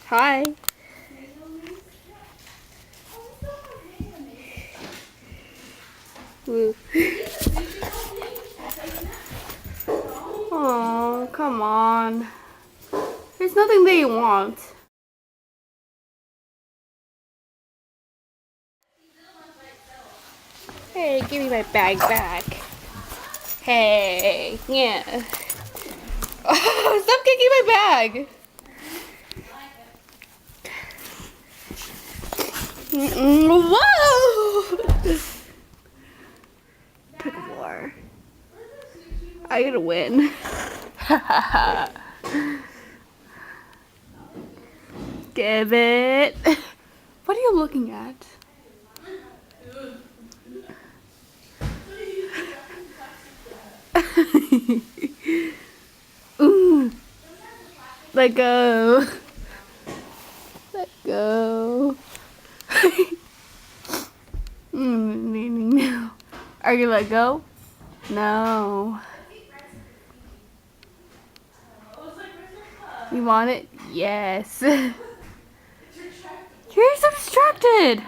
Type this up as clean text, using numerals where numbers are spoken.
Hi. Woo. Oh, come on. There's nothing they want. Hey, give me my bag back. Hey, yeah. Oh, stop kicking my bag. Whoa! Pick a war. I gotta win. Give it. What are you looking at? Ooh. Let go. Let go. Are you let go? No. You want it? Yes. You're so distracted.